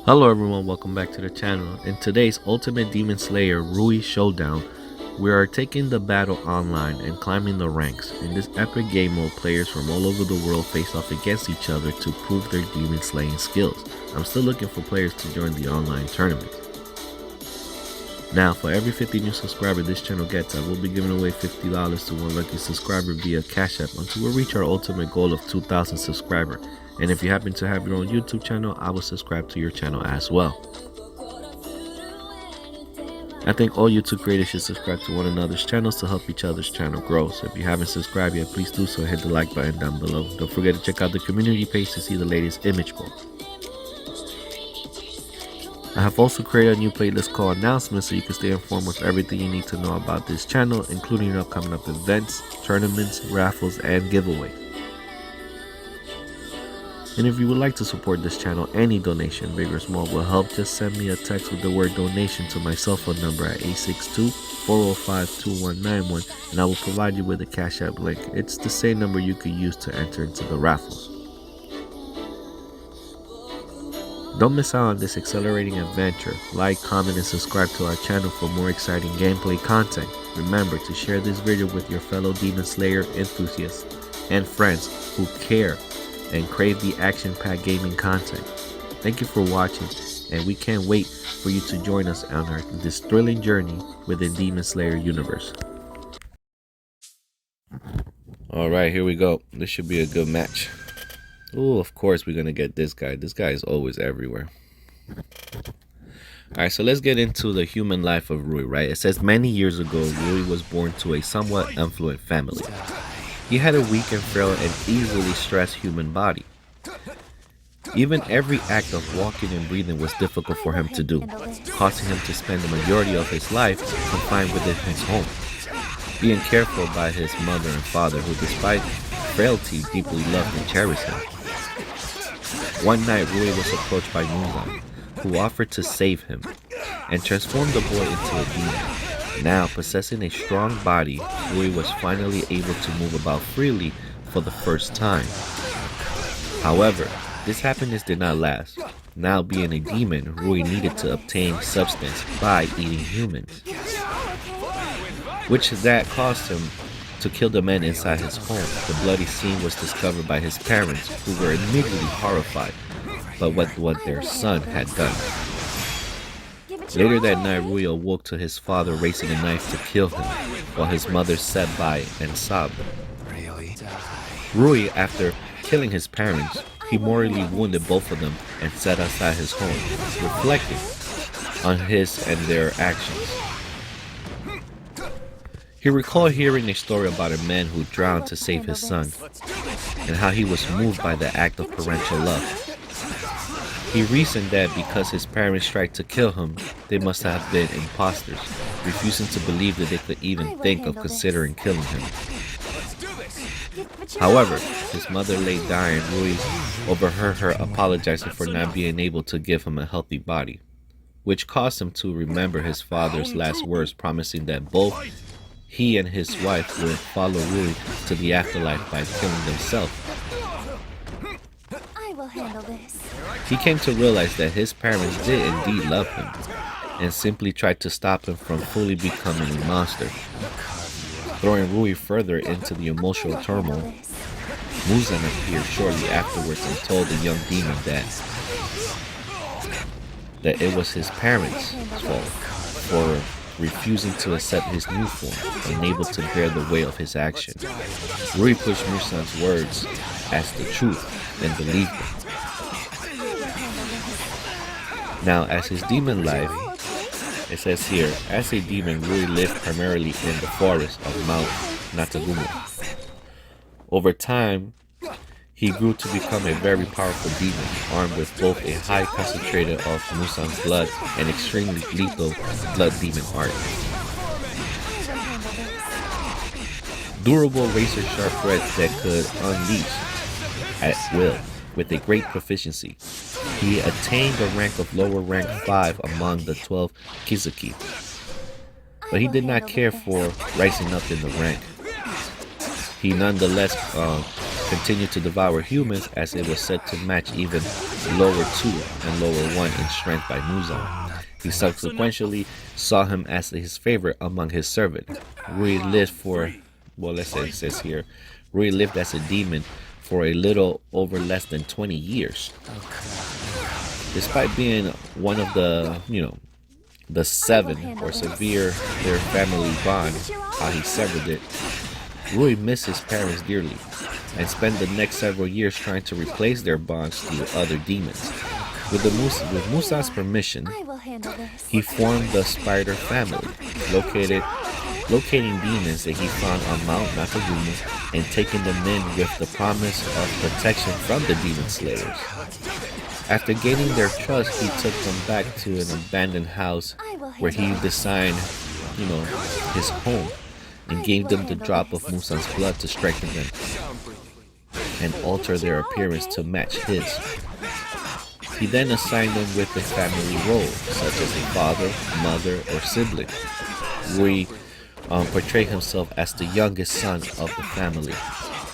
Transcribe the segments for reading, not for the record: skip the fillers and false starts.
Hello everyone, welcome back to the channel. In today's Ultimate Demon Slayer Rui Showdown, we are taking the battle online and climbing the ranks. In this epic game mode, players from all over the world face off against each other to prove their demon slaying skills. I'm still looking for players to join the online tournament. Now, for every 50 new subscribers this channel gets, I will be giving away $50 to one lucky subscriber via Cash App until we reach our ultimate goal of 2,000 subscribers. And if you happen to have your own YouTube channel, I will subscribe to your channel as well. I think all YouTube creators should subscribe to one another's channels to help each other's channel grow. So if you haven't subscribed yet, please do so and hit the like button down below. Don't forget to check out the community page to see the latest image poll. I have also created a new playlist called Announcements so you can stay informed with everything you need to know about this channel, including upcoming events, tournaments, raffles, and giveaways. And if you would like to support this channel, any donation, big or small, will help. Just send me a text with the word donation to my cell phone number at 862-405-2191 and I will provide you with a Cash App link. It's the same number you could use to enter into the raffles. Don't miss out on this exhilarating adventure. Like, comment, and subscribe to our channel for more exciting gameplay content. Remember to share this video with your fellow Demon Slayer enthusiasts and friends who care and crave the action-packed gaming content. Thank you for watching, and we can't wait for you to join us on this thrilling journey within Demon Slayer universe. Alright, here we go. This should be a good match. Oh, of course we're gonna get this guy. This guy is always everywhere. Alright, so let's get into the human life of Rui, right? It says many years ago, Rui was born to a somewhat affluent family. He had a weak and frail and easily stressed human body. Even every act of walking and breathing was difficult for him to do, causing him to spend the majority of his life confined within his home, being cared for by his mother and father, who despite frailty deeply loved and cherished him. One night, Rui was approached by Muzan, who offered to save him and transform the boy into a demon. Now, possessing a strong body, Rui was finally able to move about freely for the first time. However, this happiness did not last. Now being a demon, Rui needed to obtain substance by eating humans, which that caused him to kill the men inside his home. The bloody scene was discovered by his parents, who were immediately horrified by what their son had done. Later that night, Rui awoke to his father raising a knife to kill him, while his mother sat by and sobbed. Rui, after killing his parents, he mortally wounded both of them and sat outside his home, reflecting on his and their actions. He recalled hearing a story about a man who drowned to save his son, and how he was moved by the act of parental love. He reasoned that because his parents tried to kill him, they must have been imposters, refusing to believe that they could even think of considering killing him. However, his mother lay dying. Rui overheard her apologizing for not being able to give him a healthy body, which caused him to remember his father's last words, promising that both he and his wife would follow Rui to the afterlife by killing themselves. I will handle this. He came to realize that his parents did indeed love him, and simply tried to stop him from fully becoming a monster. Throwing Rui further into the emotional turmoil, Muzan appeared shortly afterwards and told the young demon that it was his parents' fault for refusing to accept his new form, unable to bear the weight of his action. Rui pushed Muzan's words as the truth and believed them. Now, as his demon life, it says here, as a demon, Rui lived primarily in the forest of Mount Natagumo. Over time, he grew to become a very powerful demon, armed with both a high concentrated of Muzan's blood and extremely lethal blood demon art. Durable razor-sharp threads that could unleash at will with a great proficiency. He attained the rank of lower rank 5 among the 12 Kizuki, but he did not care for rising up in the rank. He nonetheless continued to devour humans, as it was said to match even lower 2 and lower 1 in strength by Muzan. He subsequently saw him as his favorite among his servants. Rui lived for, well, let's say it says here, Rui lived as a demon for a little over less than 20 years. Despite being one of the, the 7 or severe their family bond, how he severed it, Rui missed his parents dearly and spent the next several years trying to replace their bonds through other demons. With Musa's permission, he formed the Spider family, locating demons that he found on Mount Nakagumi and taking them in with the promise of protection from the demon slayers. After gaining their trust, he took them back to an abandoned house where he designed, his home and gave them the drop of Musan's blood to strengthen them and alter their appearance to match his. He then assigned them with a family role, such as a father, mother, or sibling. Rui portrayed himself as the youngest son of the family,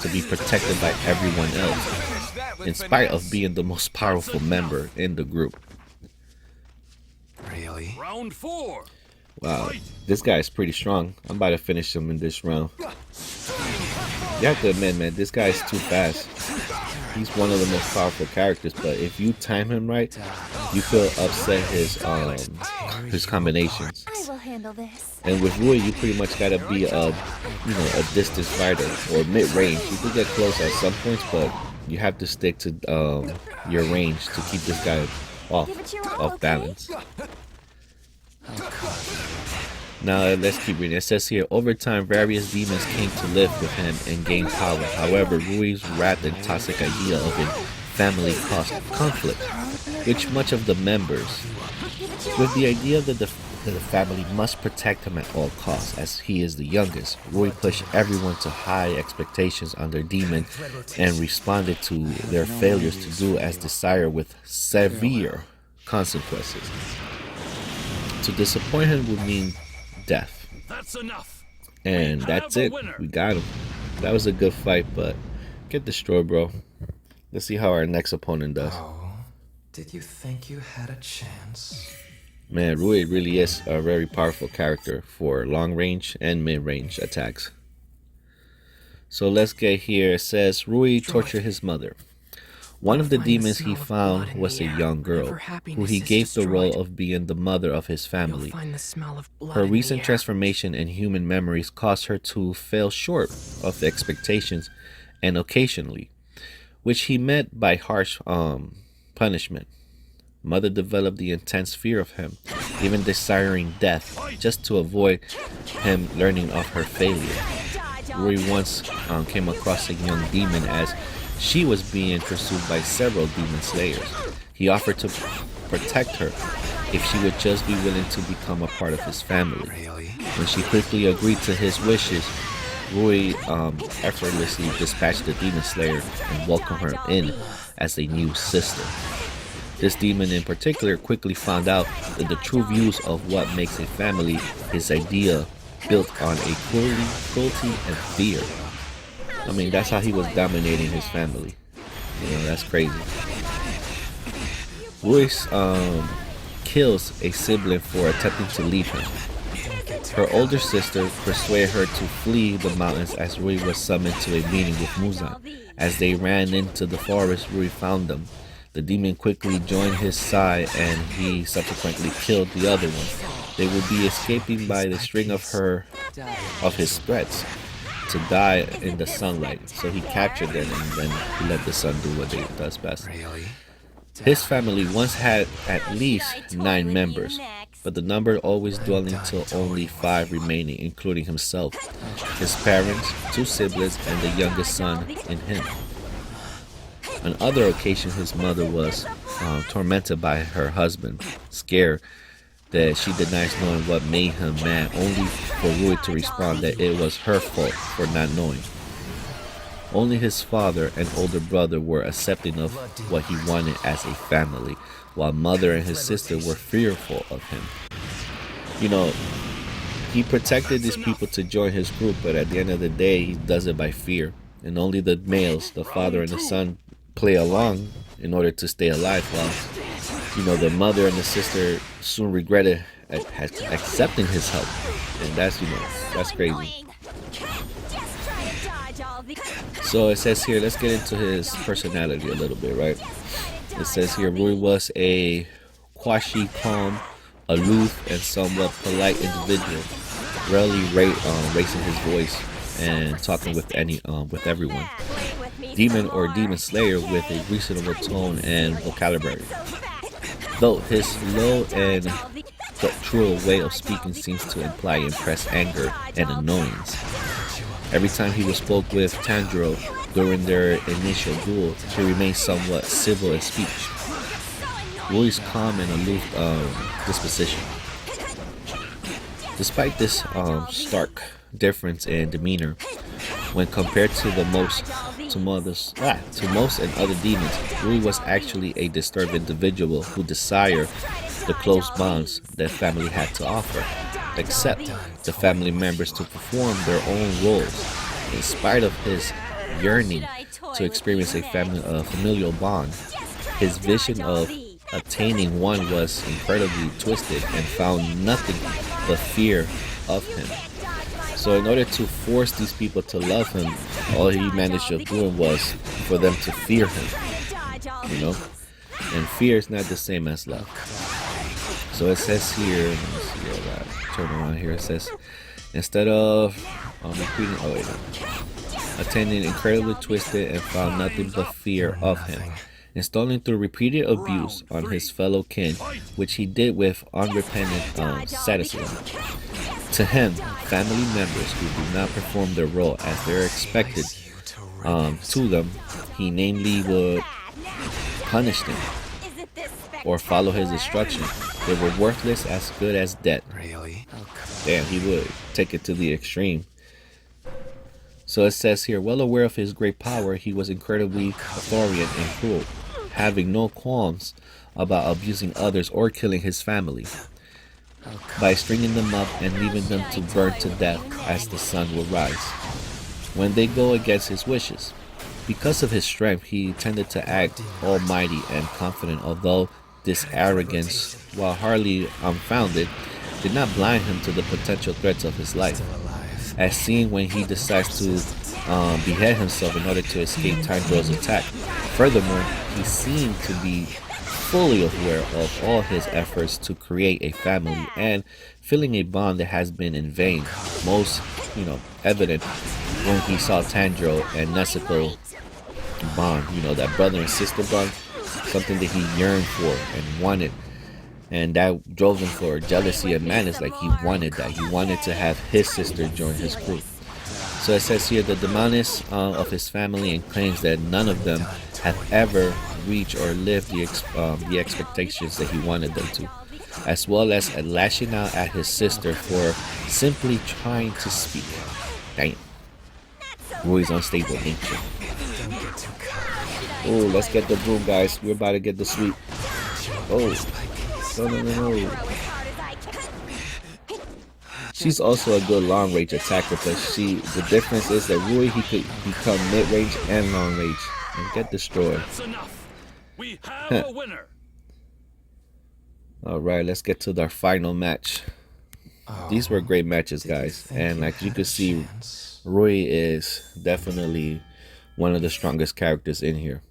to be protected by everyone else, in spite of being the most powerful member in the group. Really? Round 4. Wow, this guy is pretty strong. I'm about to finish him in this round. You have to admit, man, this guy is too fast. He's one of the most powerful characters, but if you time him right, you could upset his combinations. I will handle this. And with Rui, you pretty much gotta be a distance fighter or mid-range. You can get close at some points, but you have to stick to your range to keep this guy off balance. Now let's keep reading. It says here, over time, various demons came to live with him and gain power. However, Rui's wrath and toxic idea of a family caused conflict, which much of the members, with the idea that the family must protect him at all costs, as he is the youngest, Rui pushed everyone to high expectations on their demon and responded to their failures to do as desired with severe consequences. To disappoint him would mean death. That's enough. And that's it. We got him. That was a good fight, but get destroyed, bro. Let's see how our next opponent does. Oh, did you think you had a chance? Man, Rui really is a very powerful character for long range and mid range attacks. So let's get here. It says Rui tortured his mother. One of the demons he found was a young girl, who he gave the role of being the mother of his family. Her recent transformation and human memories caused her to fall short of the expectations, and occasionally, which he met by harsh punishment. Mother developed the intense fear of him, even desiring death, just to avoid him learning of her failure. Rui once came across a young demon as she was being pursued by several demon slayers. He offered to protect her if she would just be willing to become a part of his family. When she quickly agreed to his wishes, Rui effortlessly dispatched the demon slayer and welcomed her in as a new sister. This demon in particular quickly found out that the true views of what makes a family, his idea built on a cruelty and fear. I mean, that's how he was dominating his family. That's crazy. Ruiz kills a sibling for attempting to leave him. Her older sister persuaded her to flee the mountains as Rui was summoned to a meeting with Muzan. As they ran into the forest, Rui found them. The demon quickly joined his side and he subsequently killed the other one. They would be escaping by the string of his threats to die in the sunlight. So he captured them and then he let the sun do what it does best. His family once had at least 9 members, but the number always dwindling till only 5 remaining, including himself, his parents, 2 siblings, and the youngest son in him. On other occasions, his mother was tormented by her husband, scared that she denies knowing what made him mad, only for Rui to respond that it was her fault for not knowing. Only his father and older brother were accepting of what he wanted as a family, while mother and his sister were fearful of him. He protected these people to join his group, but at the end of the day, he does it by fear. And only the males, the father and the son, play along in order to stay alive, while the mother and the sister soon regretted accepting his help. And that's crazy. So it says here, let's get into his personality a little bit, right? It says here, Rui was a quasi calm, aloof, and somewhat polite individual, rarely raising his voice and talking with everyone. Demon slayer with a reasonable tone and vocabulary. Though his low and guttural way of speaking seems to imply impressed anger and annoyance. Every time he spoke with Tanjiro during their initial duel, he remained somewhat civil in speech. Rui's calm and aloof disposition. Despite this stark difference in demeanor, when compared to most and other demons, Rui was actually a disturbed individual who desired the close bonds that family had to offer, except the family members to perform their own roles. In spite of his yearning to experience a familial bond, his vision of attaining one was incredibly twisted and found nothing but fear of him. So in order to force these people to love him, all he managed to do was for them to fear him, And fear is not the same as love. So it says here, let me see, turn around here, it says, instead of attending incredibly twisted and found nothing but fear of him, installing through repeated abuse on his fellow kin, which he did with unrepentant sadism. To him, family members who do not perform their role as they're expected to them, he namely would punish them or follow his instruction. They were worthless, as good as dead. Really? Damn, he would take it to the extreme. So it says here, well aware of his great power, he was incredibly authoritarian and cruel, having no qualms about abusing others or killing his family by stringing them up and leaving them to burn to death as the sun will rise when they go against his wishes. Because of his strength, he tended to act almighty and confident, although this arrogance, while hardly unfounded, did not blind him to the potential threats of his life, as seen when he decides to behead himself in order to escape Tanjiro's attack. Furthermore, he seemed to be fully aware of all his efforts to create a family and filling a bond that has been in vain. Most, evident when he saw Tanjiro and Nezuko bond, that brother and sister bond, something that he yearned for and wanted. And that drove him for jealousy and madness. Like, he wanted that. He wanted to have his sister join his group. So it says here, the demoness of his family, and claims that none of them have ever reached or lived the expectations that he wanted them to, as well as lashing out at his sister for simply trying to speak. Damn. Rui's unstable nature. Oh, let's get the broom, guys. We're about to get the sweep. Oh. No. She's also a good long range attacker, but the difference is that Rui, he could become mid range and long range and get destroyed. That's enough. We have a winner. Alright, let's get to our final match. These were great matches, guys, and like you could see, Rui is definitely one of the strongest characters in here.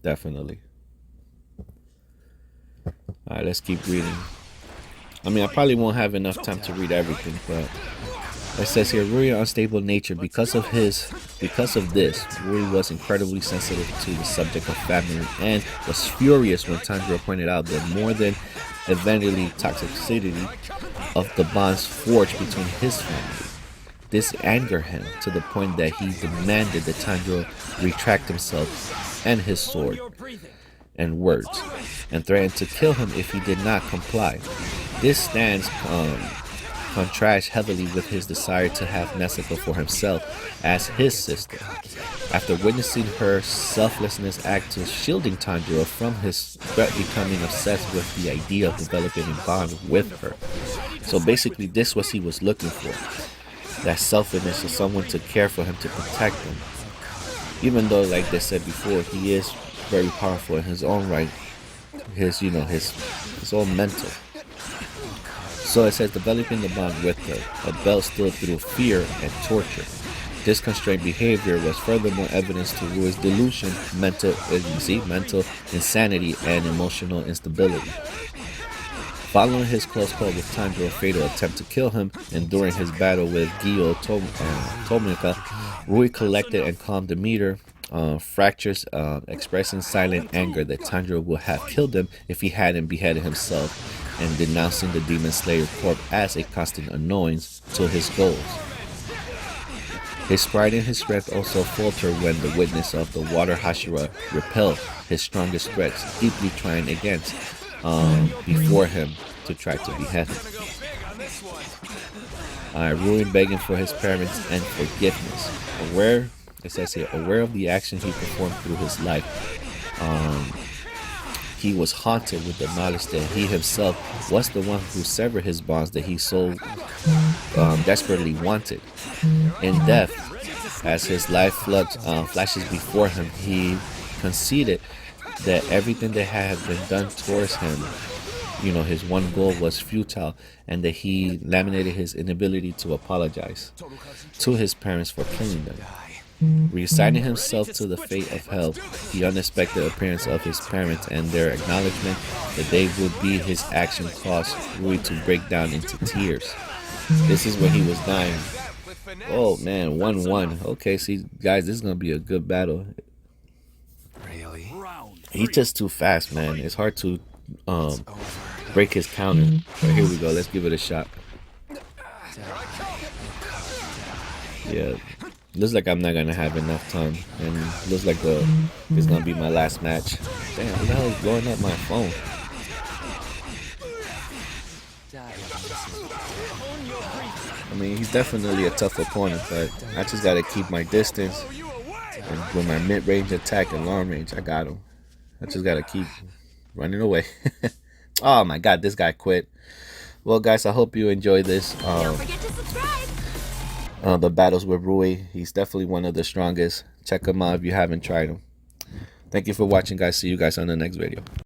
Definitely. Alright, let's keep reading. I probably won't have enough time to read everything, but it says here, Rui's unstable nature. Because of this, Rui was incredibly sensitive to the subject of family and was furious when Tanjiro pointed out that more than eventually toxicity of the bonds forged between his family. This angered him to the point that he demanded that Tanjiro retract himself and his sword and words, and threatened to kill him if he did not comply. This stance contrasts heavily with his desire to have Nezuko for himself as his sister. After witnessing her selflessness act to shielding Tanjiro from his threat, becoming obsessed with the idea of developing a bond with her. So basically, this was he was looking for. That selflessness of someone to care for him, to protect him. Even though, like they said before, he is very powerful in his own right. His own mental. So it says developing the bond with her, a belt stood through fear and torture. This constrained behavior was furthermore evidence to Rui's delusion, mental insanity, and emotional instability. Following his close call with Tanjiro's fatal attempt to kill him, and during his battle with Gyo Tomioka, Rui collected and calmed Demeter, fractures, expressing silent anger that Tanjiro would have killed him if he hadn't beheaded himself, and denouncing the Demon Slayer corpse as a constant annoyance to his goals. His pride and his strength also faltered when the witness of the Water Hashira repelled his strongest threats, deeply trying against before him to try to behead him. Ruin begging for his parents and forgiveness. Aware of the action he performed through his life, he was haunted with the knowledge that he himself was the one who severed his bonds that he so desperately wanted. In death, as his life flashes before him, he conceded that everything that had been done towards him, his one goal was futile, and that he laminated his inability to apologize to his parents for killing them. Resigning himself to the fate of hell, the unexpected appearance of his parents and their acknowledgement that they would be his action caused Rui to break down into tears. This is when he was dying. Oh man, 1-1. Okay, see guys, this is gonna be a good battle. Really? He's just too fast, man. It's hard to break his counter. But here we go. Let's give it a shot. Yeah. Looks like I'm not gonna have enough time, and looks like it's gonna be my last match. Damn, what the hell is blowing up my phone? I mean, he's definitely a tough opponent, but I just gotta keep my distance. And with my mid-range attack and long range, I got him. I just gotta keep running away. Oh my god, this guy quit. Well, guys, I hope you enjoy this. Don't forget to subscribe. The battles with Rui. He's definitely one of the strongest. Check him out if you haven't tried him. Thank you for watching, guys. See you guys on the next video.